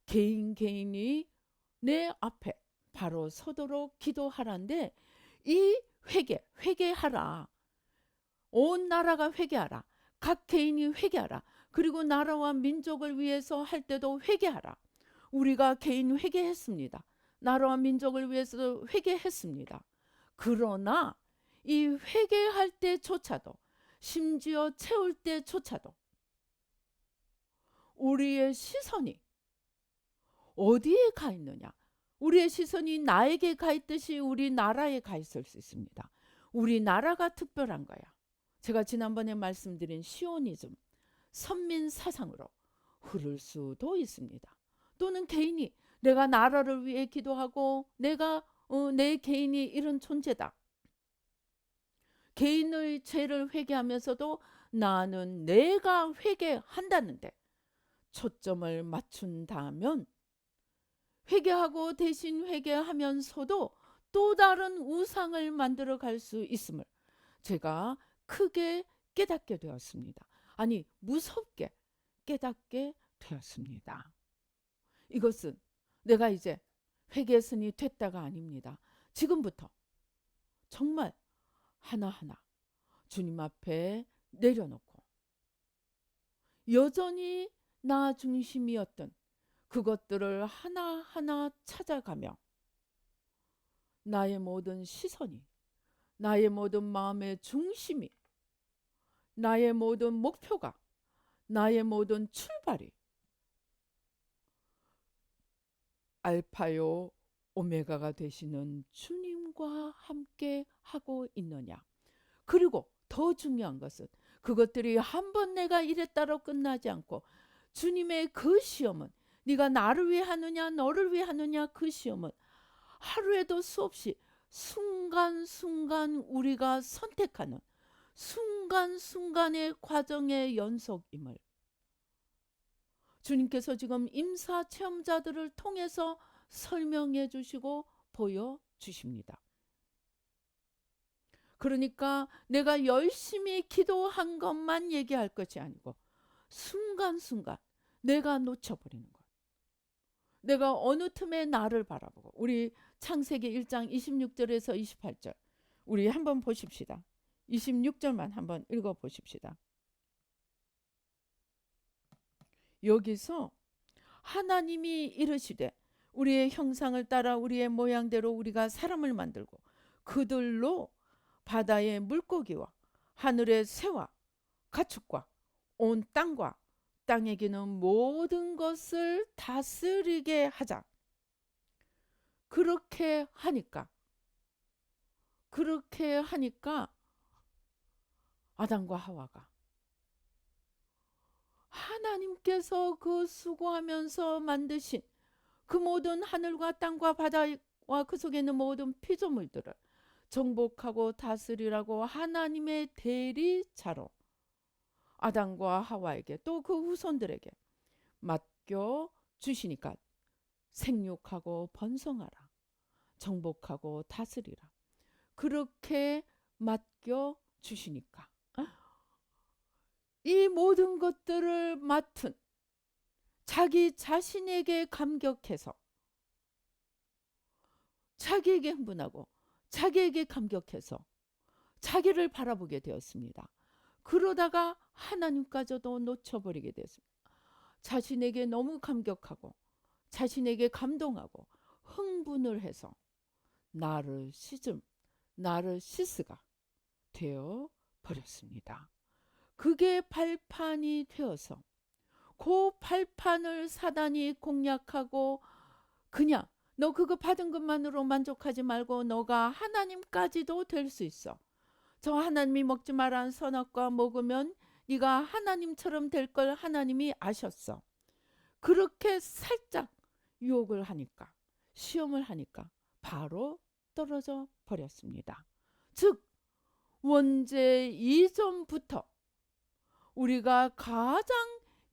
개인이 내 앞에 바로 서도록 기도하라는데 이 회개하라. 온 나라가 회개하라. 각 개인이 회개하라. 그리고 나라와 민족을 위해서 할 때도 회개하라. 우리가 개인 회개했습니다. 나라와 민족을 위해서도 회개했습니다. 그러나 이 회개할 때조차도 심지어 채울 때조차도 우리의 시선이 어디에 가 있느냐? 우리의 시선이 나에게 가 있듯이 우리나라에 가 있을 수 있습니다. 우리나라가 특별한 거야. 제가 지난번에 말씀드린 시오니즘, 선민 사상으로 흐를 수도 있습니다. 또는 개인이 내가 나라를 위해 기도하고 내가 내 개인이 이런 존재다. 개인의 죄를 회개하면서도 나는 내가 회개한다는데 초점을 맞춘다면 회개하고 대신 회개하면서도 또 다른 우상을 만들어 갈 수 있음을 제가 크게 깨닫게 되었습니다. 아니, 무섭게 깨닫게 되었습니다. 이것은 내가 이제 회개선이 됐다가 아닙니다. 지금부터 정말 하나하나 주님 앞에 내려놓고 여전히 나 중심이었던 그것들을 하나하나 찾아가며 나의 모든 시선이, 나의 모든 마음의 중심이, 나의 모든 목표가, 나의 모든 출발이 알파요 오메가가 되시는 주님과 함께 하고 있느냐. 그리고 더 중요한 것은 그것들이 한 번 내가 이랬다로 끝나지 않고 주님의 그 시험은 네가 나를 위해 하느냐 너를 위해 하느냐 그 시험은 하루에도 수없이 순간순간 우리가 선택하는 순간순간의 과정의 연속임을 주님께서 지금 임사 체험자들을 통해서 설명해 주시고 보여주십니다. 그러니까 내가 열심히 기도한 것만 얘기할 것이 아니고 순간순간 내가 놓쳐버리는 것. 내가 어느 틈에 나를 바라보고, 우리 창세기 1장 26절에서 28절 우리 한번 보십시다. 26절만 한번 읽어보십시다. 여기서 하나님이 이르시되 우리의 형상을 따라 우리의 모양대로 우리가 사람을 만들고 그들로 바다의 물고기와 하늘의 새와 가축과 온 땅과 땅에 기는 모든 것을 다스리게 하자. 그렇게 하니까 아담과 하와가 하나님께서 그 수고하면서 만드신 그 모든 하늘과 땅과 바다와 그 속에 있는 모든 피조물들을 정복하고 다스리라고 하나님의 대리자로 아담과 하와에게 또 그 후손들에게 맡겨 주시니까 생육하고 번성하라, 정복하고 다스리라, 그렇게 맡겨 주시니까 이 모든 것들을 맡은 자기 자신에게 감격해서 자기에게 흥분하고 자기에게 감격해서 자기를 바라보게 되었습니다. 그러다가 하나님까지도 놓쳐버리게 되었습니다. 자신에게 너무 감격하고 자신에게 감동하고 흥분을 해서 나르시스가 되어 버렸습니다. 그게 발판이 되어서 그 발판을 사단이 공략하고 그냥 너 그거 받은 것만으로 만족하지 말고 너가 하나님까지도 될 수 있어. 저 하나님이 먹지 말라는 선악과 먹으면 네가 하나님처럼 될 걸 하나님이 아셨어. 그렇게 살짝 유혹을 하니까, 시험을 하니까 바로 떨어져 버렸습니다. 즉 원죄 이전부터 우리가 가장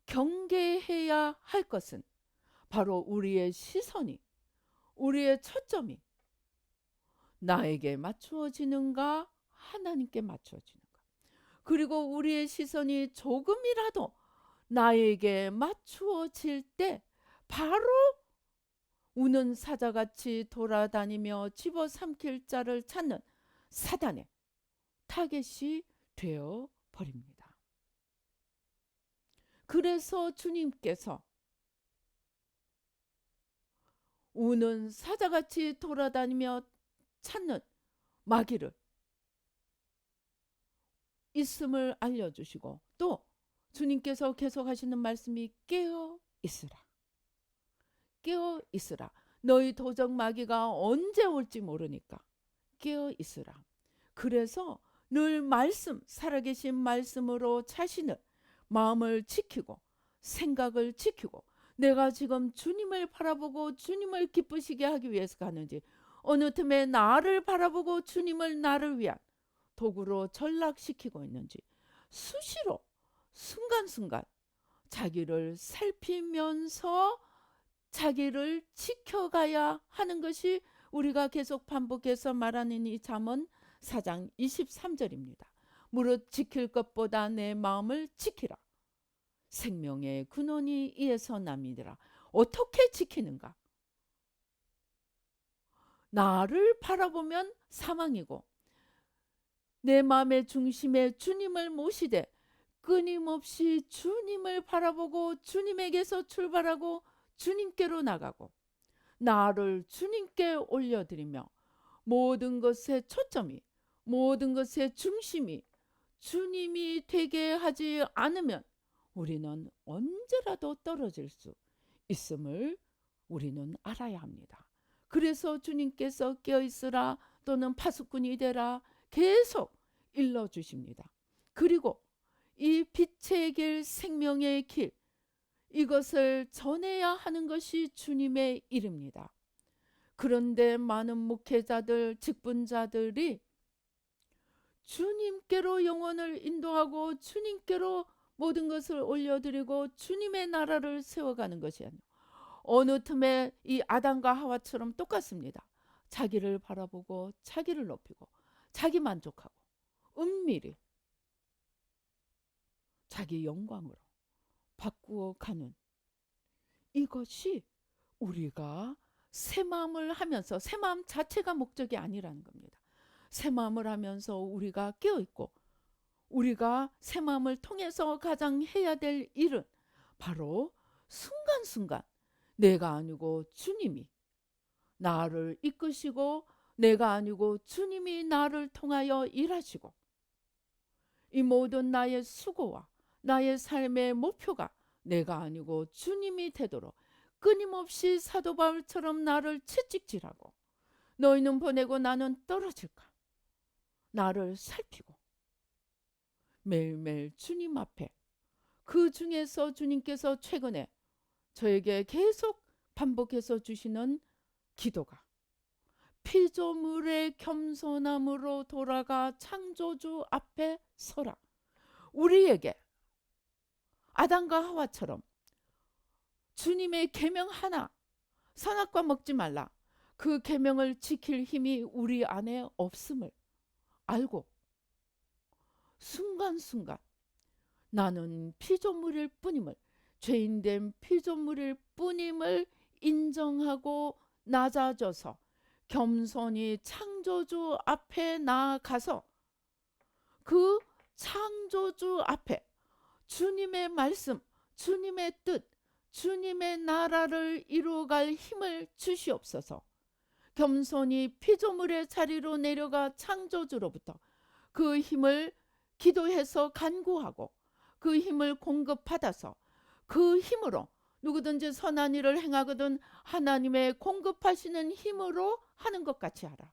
경계해야 할 것은 바로 우리의 시선이, 우리의 초점이 나에게 맞추어지는가 하나님께 맞추어지는가. 그리고 우리의 시선이 조금이라도 나에게 맞추어질 때 바로 우는 사자같이 돌아다니며 집어삼킬 자를 찾는 사단의 타겟이 되어 버립니다. 그래서 주님께서 우는 사자같이 돌아다니며 찾는 마귀를 있음을 알려주시고, 또 주님께서 계속 하시는 말씀이 깨어 있으라. 깨어 있으라. 너희 도적 마귀가 언제 올지 모르니까 깨어 있으라. 그래서 늘 살아계신 말씀으로 자신을, 마음을 지키고 생각을 지키고 내가 지금 주님을 바라보고 주님을 기쁘시게 하기 위해서 가는지, 어느 틈에 나를 바라보고 주님을 나를 위한 도구로 전락시키고 있는지 수시로 순간순간 자기를 살피면서 자기를 지켜가야 하는 것이 우리가 계속 반복해서 말하는 이 잠언 4장 23절입니다. 무릇 지킬 것보다 내 마음을 지키라. 생명의 근원이 이에서 남이니라. 어떻게 지키는가? 나를 바라보면 사망이고 내 마음의 중심에 주님을 모시되 끊임없이 주님을 바라보고 주님에게서 출발하고 주님께로 나가고 나를 주님께 올려드리며 모든 것의 초점이, 모든 것의 중심이 주님이 되게 하지 않으면 우리는 언제라도 떨어질 수 있음을 우리는 알아야 합니다. 그래서 주님께서 깨어있으라 또는 파수꾼이 되라 계속 일러주십니다. 그리고 이 빛의 길, 생명의 길, 이것을 전해야 하는 것이 주님의 일입니다. 그런데 많은 목회자들, 직분자들이 주님께로 영혼을 인도하고 주님께로 모든 것을 올려드리고 주님의 나라를 세워가는 것이 아니고 어느 틈에 이 아담과 하와처럼 똑같습니다. 자기를 바라보고 자기를 높이고 자기 만족하고 은밀히 자기 영광으로 바꾸어 가는, 이것이 우리가 새 마음을 하면서, 새 마음 자체가 목적이 아니라는 겁니다. 새 마음을 하면서 우리가 깨어있고 우리가 새 마음을 통해서 가장 해야 될 일은 바로 순간순간 내가 아니고 주님이 나를 이끄시고 내가 아니고 주님이 나를 통하여 일하시고, 이 모든 나의 수고와 나의 삶의 목표가 내가 아니고 주님이 되도록 끊임없이 사도 바울처럼 나를 채찍질하고, 너희는 보내고 나는 떨어질까, 나를 살피고 매일매일 주님 앞에, 그 중에서 주님께서 최근에 저에게 계속 반복해서 주시는 기도가 피조물의 겸손함으로 돌아가 창조주 앞에 서라. 우리에게 아담과 하와처럼 주님의 계명 하나, 선악과 먹지 말라, 그 계명을 지킬 힘이 우리 안에 없음을 알고 순간순간 나는 피조물일 뿐임을, 죄인된 피조물일 뿐임을 인정하고 낮아져서 겸손히 창조주 앞에 나아가서 그 창조주 앞에 주님의 말씀, 주님의 뜻, 주님의 나라를 이루어갈 힘을 주시옵소서. 겸손히 피조물의 자리로 내려가 창조주로부터 그 힘을 기도해서 간구하고 그 힘을 공급받아서 그 힘으로 누구든지 선한 일을 행하거든 하나님의 공급하시는 힘으로 하는 것 같이 하라.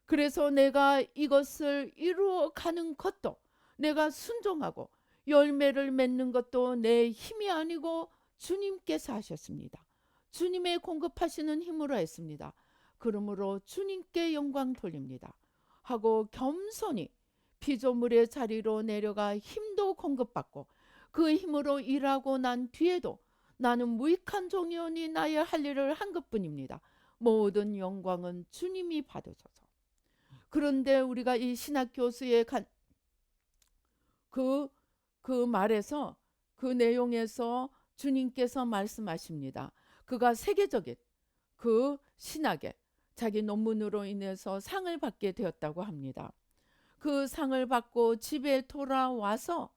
그래서 내가 이것을 이루어가는 것도, 내가 순종하고 열매를 맺는 것도 내 힘이 아니고 주님께서 하셨습니다. 주님의 공급하시는 힘으로 했습니다. 그러므로 주님께 영광 돌립니다 하고 겸손히 피조물의 자리로 내려가 힘도 공급받고 그 힘으로 일하고 난 뒤에도 나는 무익한 종이오니 나의 할 일을 한 것뿐입니다. 모든 영광은 주님이 받으소서. 그런데 우리가 이 신학교수의 그 말에서, 그 내용에서 주님께서 말씀하십니다. 그가 세계적인 그 신학에 자기 논문으로 인해서 상을 받게 되었다고 합니다. 그 상을 받고 집에 돌아와서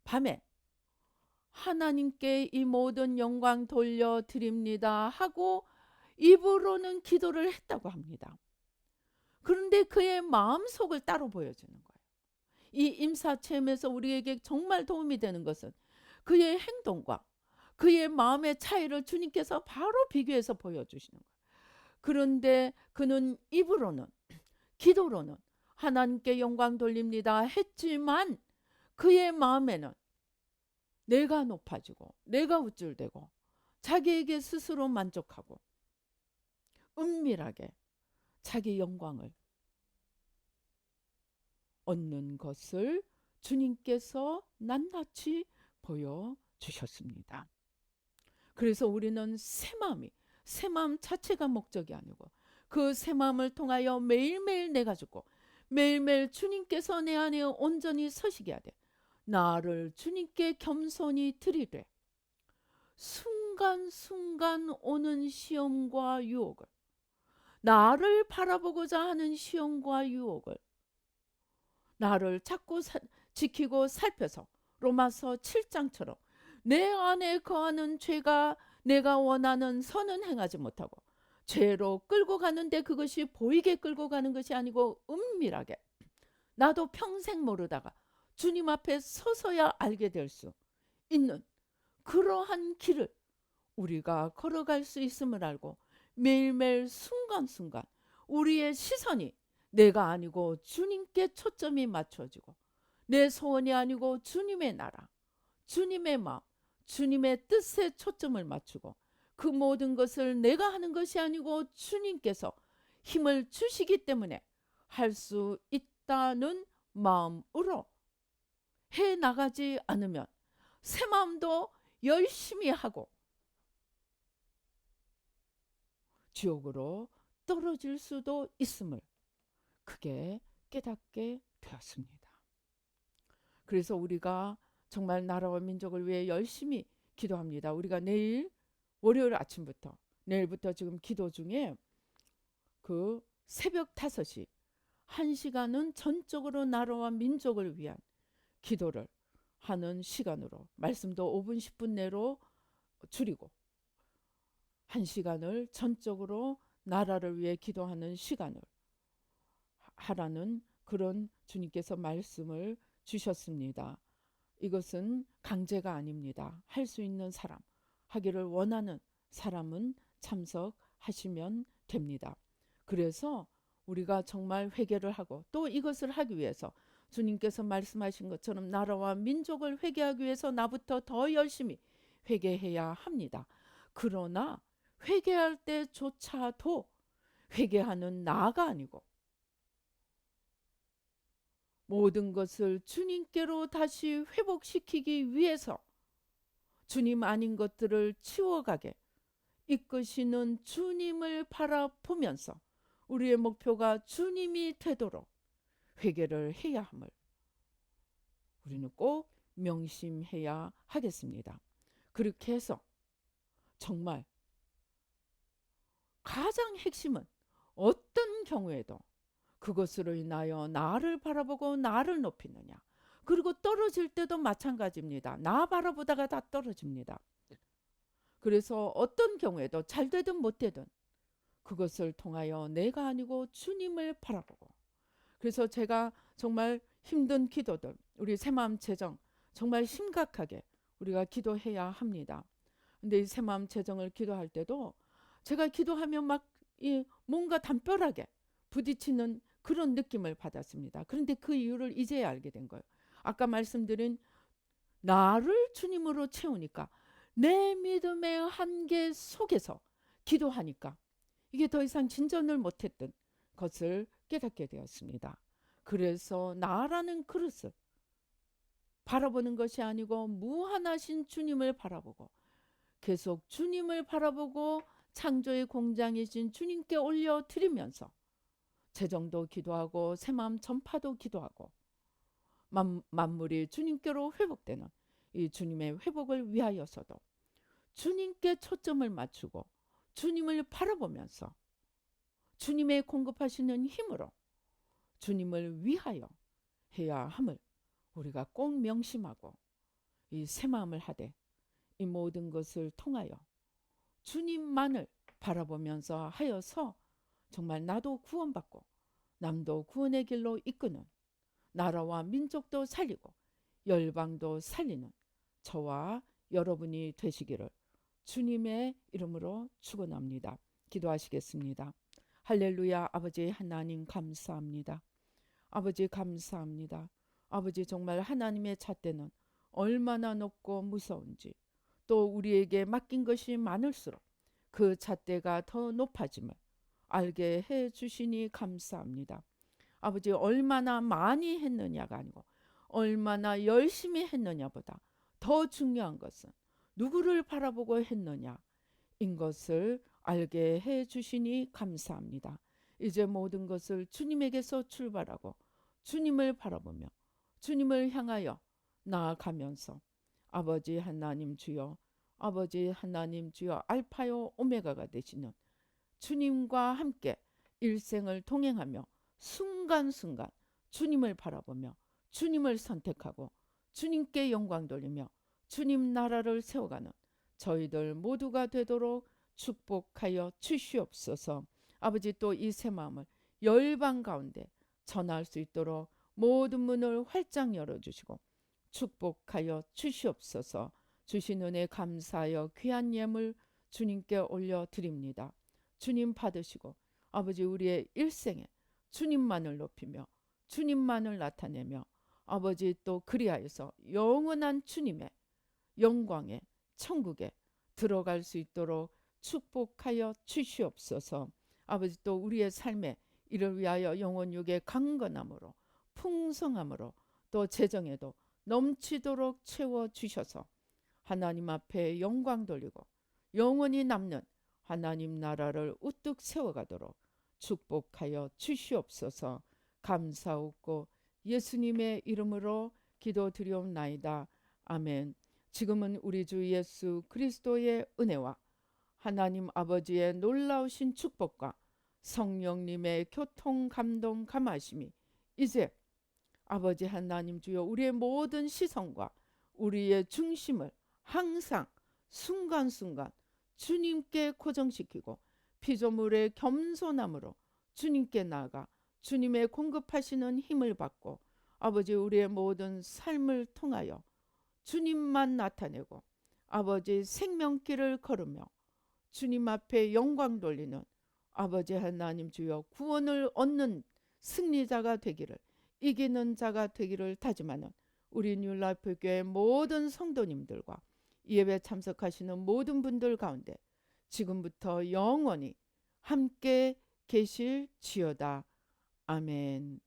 밤에 하나님께 이 모든 영광 돌려드립니다 하고 입으로는 기도를 했다고 합니다. 그런데 그의 마음속을 따로 보여주는 거예요. 이 임사체험에서 우리에게 정말 도움이 되는 것은 그의 행동과 그의 마음의 차이를 주님께서 바로 비교해서 보여주시는 거예요. 그런데 그는 입으로는, 기도로는 하나님께 영광 돌립니다 했지만 그의 마음에는 내가 높아지고 내가 우쭐대고 자기에게 스스로 만족하고 은밀하게 자기 영광을 얻는 것을 주님께서 낱낱이 보여주셨습니다. 그래서 우리는 새 마음 자체가 목적이 아니고 그 새 마음을 통하여 매일매일 내가 죽고 매일매일 주님께서 내 안에 온전히 서시게 하되 나를 주님께 겸손히 드리되 순간순간 오는 시험과 유혹을, 나를 바라보고자 하는 시험과 유혹을 나를 자꾸 지키고 살펴서 로마서 7장처럼 내 안에 거하는 죄가 내가 원하는 선은 행하지 못하고 죄로 끌고 가는데 그것이 보이게 끌고 가는 것이 아니고 은밀하게 나도 평생 모르다가 주님 앞에 서서야 알게 될 수 있는 그러한 길을 우리가 걸어갈 수 있음을 알고 매일매일 순간순간 우리의 시선이 내가 아니고 주님께 초점이 맞춰지고 내 소원이 아니고 주님의 나라, 주님의 마음, 주님의 뜻에 초점을 맞추고 그 모든 것을 내가 하는 것이 아니고 주님께서 힘을 주시기 때문에 할 수 있다는 마음으로 해 나가지 않으면 새 마음도 열심히 하고 지옥으로 떨어질 수도 있음을 크게 깨닫게 되었습니다. 그래서 우리가 정말 나라와 민족을 위해 열심히 기도합니다. 우리가 내일 월요일 아침부터 내일부터 지금 기도 중에 그 새벽 5시 1시간은 전적으로 나라와 민족을 위한 기도를 하는 시간으로, 말씀도 5분 10분 내로 줄이고 1시간을 전적으로 나라를 위해 기도하는 시간을 하라는 그런 주님께서 말씀을 주셨습니다. 이것은 강제가 아닙니다. 할 수 있는 사람, 하기를 원하는 사람은 참석하시면 됩니다. 그래서 우리가 정말 회개를 하고, 또 이것을 하기 위해서 주님께서 말씀하신 것처럼 나라와 민족을 회개하기 위해서 나부터 더 열심히 회개해야 합니다. 그러나 회개할 때조차도 회개하는 나가 아니고 모든 것을 주님께로 다시 회복시키기 위해서 주님 아닌 것들을 치워가게 이끄시는 주님을 바라보면서 우리의 목표가 주님이 되도록 회개를 해야 함을 우리는 꼭 명심해야 하겠습니다. 그렇게 해서 정말 가장 핵심은 어떤 경우에도 그것으로 인하여 나를 바라보고 나를 높이느냐. 그리고 떨어질 때도 마찬가지입니다. 나 바라보다가 다 떨어집니다. 그래서 어떤 경우에도 잘 되든 못 되든 그것을 통하여 내가 아니고 주님을 바라보고, 그래서 제가 정말 힘든 기도들, 우리 새마음 재정 정말 심각하게 우리가 기도해야 합니다. 근데 이 새마음 재정을 기도할 때도 제가 기도하면 막 뭔가 담벼락에 부딪히는 그런 느낌을 받았습니다. 그런데 그 이유를 이제야 알게 된 거예요. 아까 말씀드린 나를 주님으로 채우니까 내 믿음의 한계 속에서 기도하니까 이게 더 이상 진전을 못했던 것을 깨닫게 되었습니다. 그래서 나라는 그릇을 바라보는 것이 아니고 무한하신 주님을 바라보고 계속 주님을 바라보고 창조의 공장이신 주님께 올려드리면서 재정도 기도하고 새마음 전파도 기도하고 만물이 주님께로 회복되는 이 주님의 회복을 위하여서도 주님께 초점을 맞추고 주님을 바라보면서 주님의 공급하시는 힘으로 주님을 위하여 해야 함을 우리가 꼭 명심하고 이 새마음을 하되 이 모든 것을 통하여 주님만을 바라보면서 하여서 정말 나도 구원받고 남도 구원의 길로 이끄는, 나라와 민족도 살리고 열방도 살리는 저와 여러분이 되시기를 주님의 이름으로 축원합니다. 기도하시겠습니다. 할렐루야. 아버지 하나님 감사합니다. 아버지 감사합니다. 아버지 정말 하나님의 잣대는 얼마나 높고 무서운지, 또 우리에게 맡긴 것이 많을수록 그 잣대가 더 높아짐을 알게 해 주시니 감사합니다. 아버지 얼마나 많이 했느냐가 아니고 얼마나 열심히 했느냐보다 더 중요한 것은 누구를 바라보고 했느냐인 것을 알게 해 주시니 감사합니다. 이제 모든 것을 주님에게서 출발하고 주님을 바라보며 주님을 향하여 나아가면서 아버지 하나님 주여, 아버지 하나님 주여, 알파요 오메가가 되시는 주님과 함께 일생을 동행하며 순간순간 주님을 바라보며 주님을 선택하고 주님께 영광 돌리며 주님 나라를 세워가는 저희들 모두가 되도록 축복하여 주시옵소서. 아버지 또 이 새마음을 열방 가운데 전할 수 있도록 모든 문을 활짝 열어주시고 축복하여 주시옵소서. 주신 은혜 감사하여 귀한 예물 주님께 올려드립니다. 주님 받으시고 아버지 우리의 일생에 주님만을 높이며 주님만을 나타내며 아버지 또 그리하여서 영원한 주님의 영광의 천국에 들어갈 수 있도록 축복하여 주시옵소서. 아버지 또 우리의 삶에 이를 위하여 영혼육의 강건함으로 풍성함으로 또 재정에도 넘치도록 채워주셔서 하나님 앞에 영광 돌리고 영원히 남는 하나님 나라를 우뚝 세워가도록 축복하여 주시옵소서. 감사하고 예수님의 이름으로 기도드리옵나이다. 아멘. 지금은 우리 주 예수 그리스도의 은혜와 하나님 아버지의 놀라우신 축복과 성령님의 교통 감동 감하심이 이제 아버지 하나님 주여 우리의 모든 시선과 우리의 중심을 항상 순간순간 주님께 고정시키고 피조물의 겸손함으로 주님께 나아가 주님의 공급하시는 힘을 받고 아버지 우리의 모든 삶을 통하여 주님만 나타내고 아버지 생명길을 걸으며 주님 앞에 영광 돌리는 아버지 하나님 주여 구원을 얻는 승리자가 되기를, 이기는 자가 되기를 다짐하는 우리 뉴라이프 교회 모든 성도님들과 예배 참석하시는 모든 분들 가운데 지금부터 영원히 함께 계실지어다. 아멘.